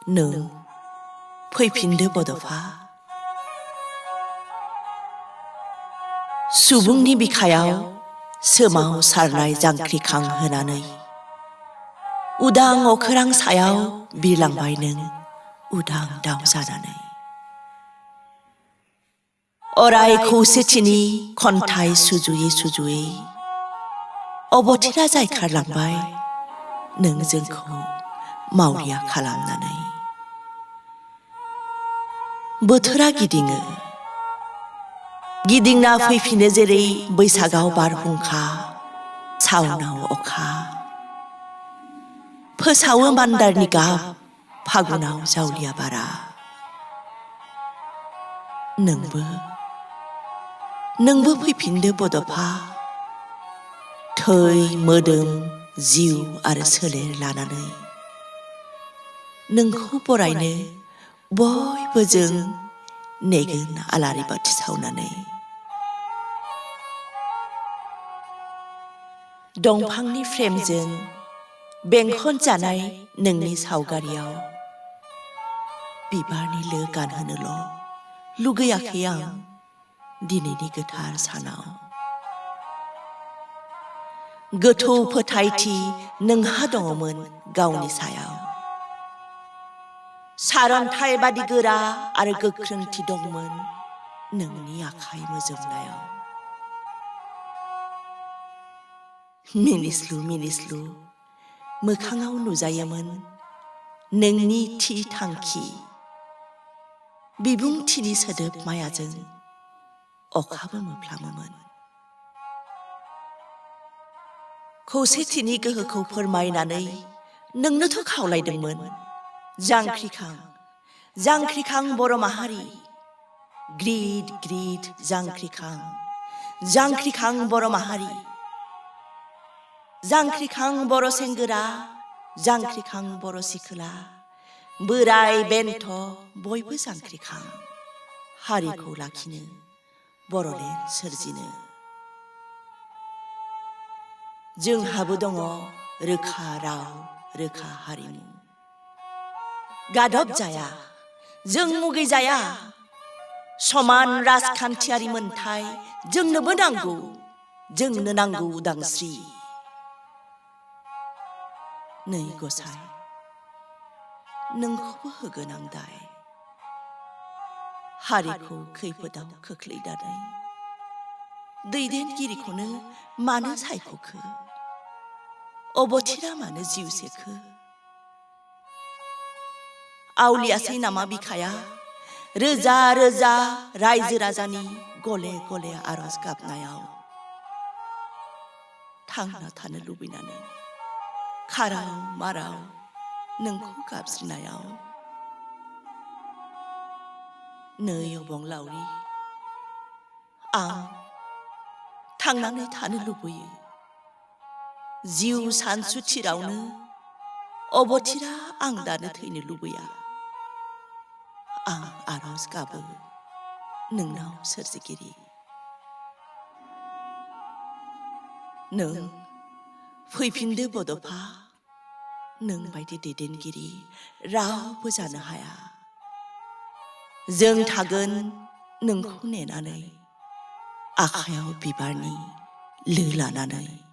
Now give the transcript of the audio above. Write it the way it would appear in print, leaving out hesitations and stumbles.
नों फैफिनदो बड'फा सुबुंनि बिखायाव सोमावसारनाय जांख्रिखां होनानै उदां अखोरां सायाव बिरलांबाय नों उदां दाव जानानै अराय खौसेथिनि खन्थाइ सुजुयै सुजुयै अबथिरा जायखारलांबाय नों जोंखौ मावरिया खालामनानै बोथोरा गिदिङो गिदिंना फैफिनो जेरै बैसागाव बारहुंखा सावनाव अखा फोसावो मान्दारनि गाब फागुनाव जावलिया बारा नोंबो फैफिनदो बड'फा थै मोदोम जिउ आरो सोलेर लानानै नोंखौ बरायनो बयबो जों नेगोन आलारि बाथि सावनानै दंफांनि फ्रेमजों बेंखन जानाय नोंनि सावगारियाव बिबारनि लो गानहोनोल' लुगैयाखै आं दिनैनि गोथार सानाव गोथौ फोथायथि नोंहा दङमोन गावनि सायाव सारन्थाइ बादि गोरा आरो गोख्रोंथि दंमोन नोंनि आखाइ मोजोमनायाव मिनिस्लु मिनिस्लु मोखाङाव नुजायोमोन नोंनि थि थांखि बिबुंथिनि सोदोब मायाजों अखाबो मोफ्लामोमोन खौसेथिनि गोहोखौ फोरमायनानै नोंनोथ' खावलायदोंमोन जांख्रिखां बर' माहारि ग्रिद ग्रिद जांख्रिखां बर' माहारि जांख्रिखां बर' सेंगोरा जांख्रिखां बर' सिखोला बोराय बेन्थ बयबो जांख्रिखां हारिखौ लाखिनो बर'लेण्ड सोरजिनो जोंहाबो दङ रोखा राव रोखा हारिमु गादब जाया जों मुगै जाया समान राजखान्थियारि मोनथाय जोंनो नांगौ उदांस्रि नै गसाइ नोंखौबो होगोन आं दाय हारिखौ खैफोदाव खोख्लैनानै दैदेनगिरिखौनो मानो सायख'खो अबथिरा मानो जिउ सेखो आवलियासै नामा बिखाया रोजा रोजा रायजो राजानि गले गले आरज गाबनायाव थांना थानो लुबैनानै खाराव माराव नोंखौ गाबज्रिनायाव नै अबंलावरि आं थांनानै थानो लुबैयो जिउ सानसुथिरावनो अबथिरा आं दानो थैनो लुबैया आं आरज गाबो नोंनाव सोरजिगिरि नों फैफिनदो बड'फा नों बायदि दैदेनगिरि रावबो जानो हाया जों थागोन नोंखौ नेनानै आखायाव बिबारनि लो लानानै